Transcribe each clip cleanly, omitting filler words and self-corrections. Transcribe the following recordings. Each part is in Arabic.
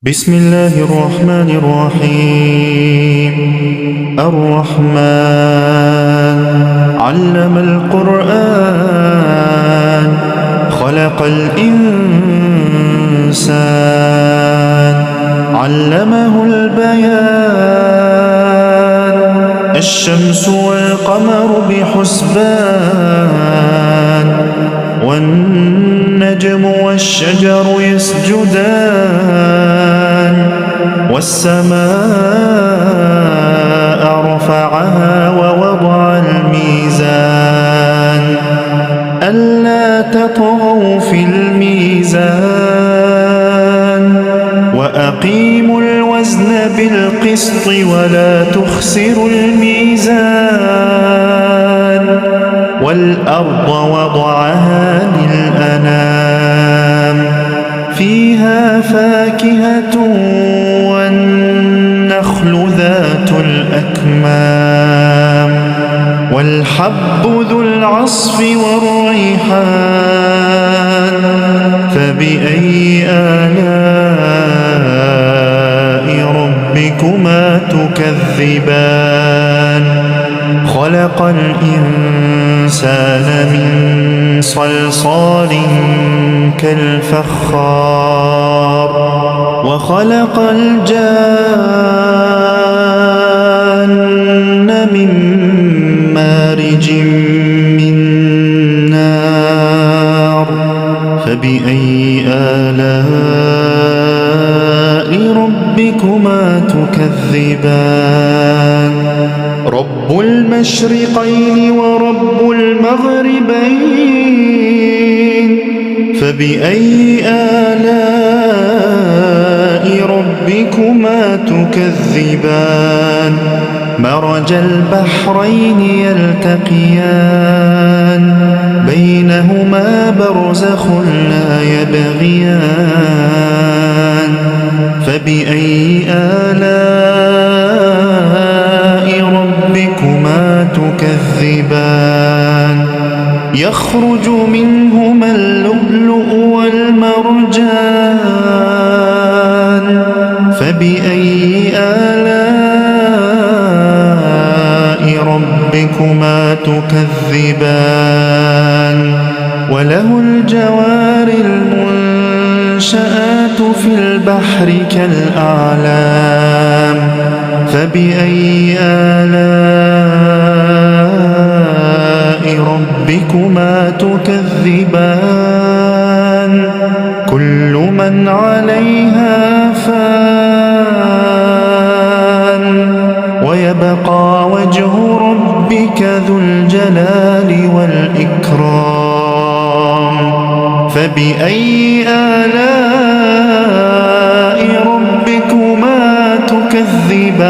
بسم الله الرحمن الرحيم. الرحمن علم القرآن خلق الإنسان علمه البيان الشمس والقمر بحسبان والنجم والشجر يسجدان والسماء رفعها ووضع الميزان ألا تطغوا في الميزان وأقيموا الوزن بالقسط ولا تخسروا الميزان والأرض وضعها للأنام فيها فاكهة والنخل ذات الأكمام والحب ذو العصف والريحان فبأي آلاء ربكما تكذبان خلق الإنسان من صلصال كالفخار وخلق الجان من مارج من نار فبأي آلاء ربكما تكذبان رب المشرقين ورب المغربين فبأي آلاء ربكما تكذبان مرج البحرين يلتقيان بينهما برزخ لا يبغيان فبأي آلاء ربكما تكذبان يخرج منهما اللؤلؤ والمرجان فبأي آلاء ربكما تكذبان وله الجوار المنشآت في البحر كالأعلام فبأي آلاء ربكما تكذبان كل من عليها فان ويبقى وجه ربك ذو الجلال والإكرام فبأي آلاء ربكما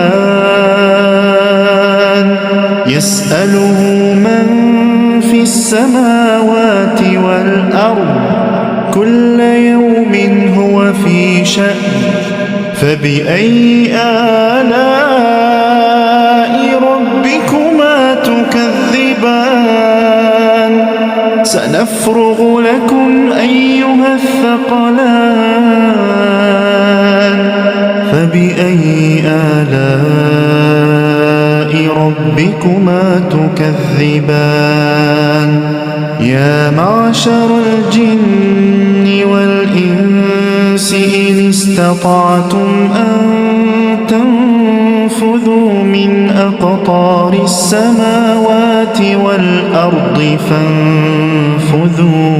تكذبان يسأله من في السماوات والأرض كل يوم هو في شأن فبأي آلاء ربكما تكذبان سنفرغ لكم أيها الثقلان فبأي آلاء ربكما تكذبان يا معشر الجن والإنس إن استطعتم أن تنفذوا من أقطار السماوات والأرض فانفذوا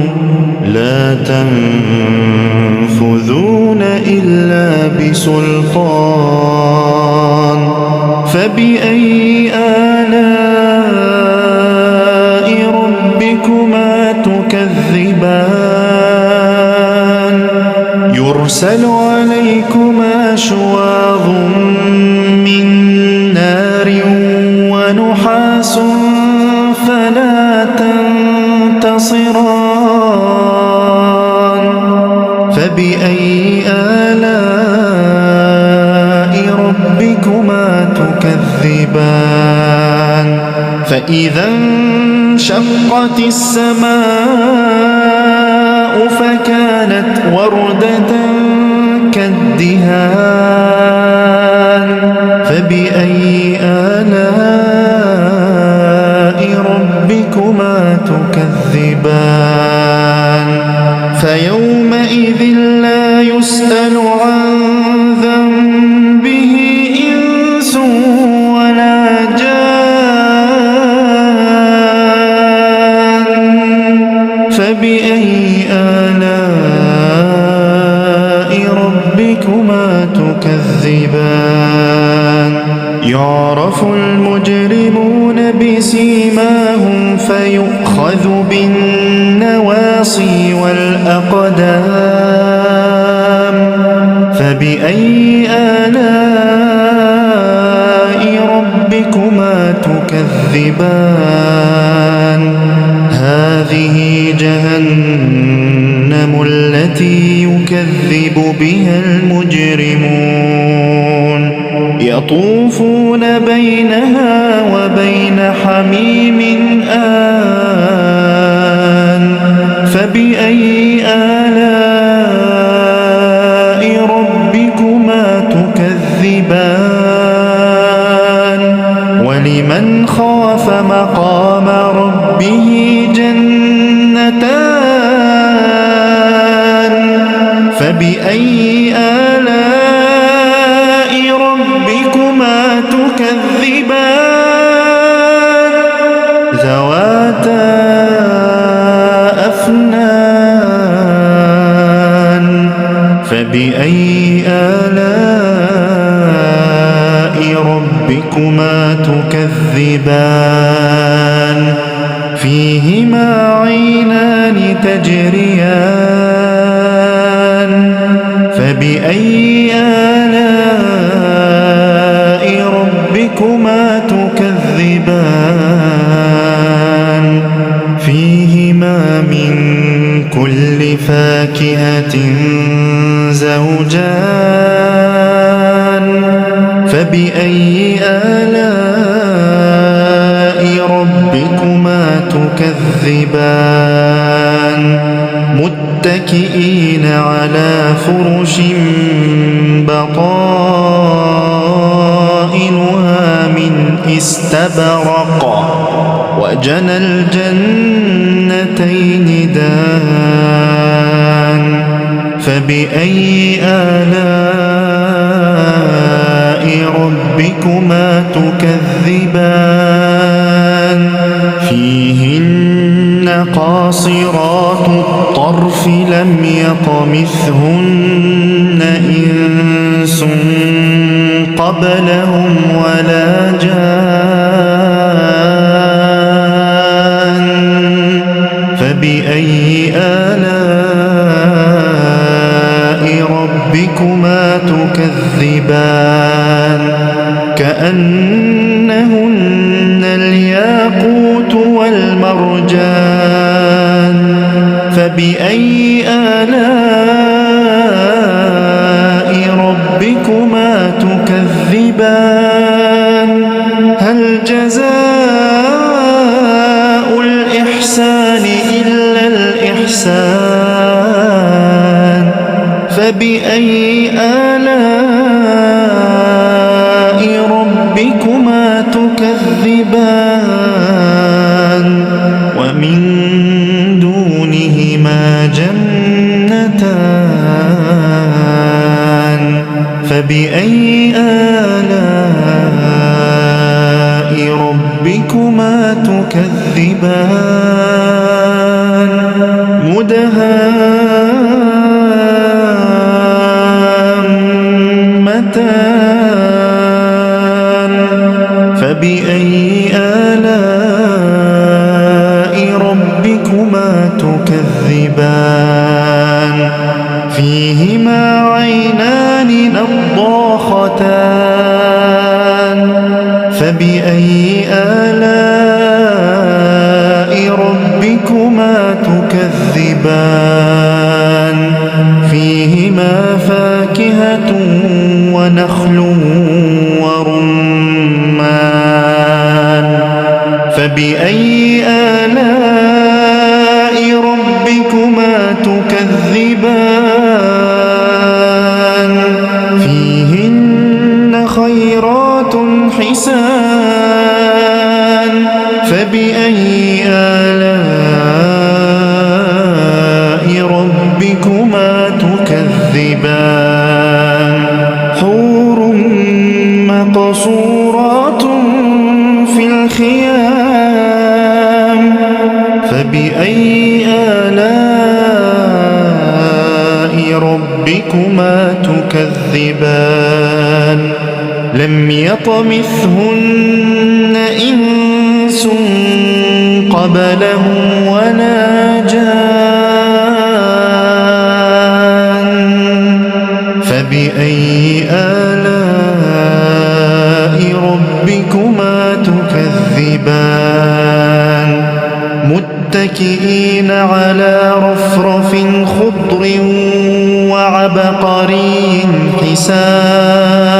لا تنفذون إلا بسلطان فبأي آلاء ربكما تكذبان يرسل عليكما شواظ من نار ونحاس فلا تنتصران فبأي آلاء ربكما تكذبان فإذا انشقت السماء فكانت وردة كالدهان فبأي آلاء ربكما تكذبان فيومئذ لا يسأل عن ذنبه إنس ولا جان فبأي آلاء ربكما تكذبان يعرف المجرمون بسيماهم فيؤخذ بالنواصي والأقدام فبأي آلاء ربكما تكذبان هذه جهنم التي يكذب بها المجرمون يطوفون بينها وبين حميم آن فبأي آلاء ربكما تكذبان ولمن خاف مقام ربه جنتان فبأي آلاء ربكما تكذبان ذواتا أفنان فبأي آلاء ربكما تكذبان فيهما عينان تجريان فبأي آلاء ربكما تكذبان فيهما من كل فاكهة زوجان فبأي آلاء ربكما تكذبان متكئين على فرش بطائنها من استبرق وجنى الجنتين دان فبأي آلاء ربكما تكذبان فيهن قاصرات الطرف لم يطمثهن إنس قبلهم ولا جان فبأي آلاء ربكما تكذبان كأنهن الياقوت والمرجان فبأي آلاء ربكما تكذبان هل جزاء الإحسان إلا الإحسان فبأي آلاء ربكما تكذبان ومن دونهما جنتان فبأي آلاء ربكما تكذبان مدهامتان فبأي آلاء ربكما تكذبان فيهما عينان نضاختان فبأي آلاء ربكما تكذبان فيهما فاكهة ونخل ورمان فبأي آلاء ربكما تكذبان الإنسان فبأي آلاء ربكما تكذبان حور مقصورات في الخيام فبأي آلاء ربكما تكذبان لم يطمثهن إنس قبلهم ولا جان فبأي آلاء ربكما تكذبان متكئين على رفرف خضر وعبقري حسان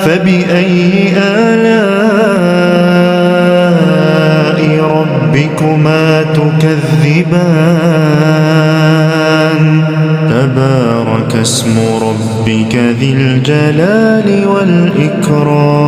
فبأي آلاء ربكما تكذبان تبارك اسم ربك ذي الجلال والإكرام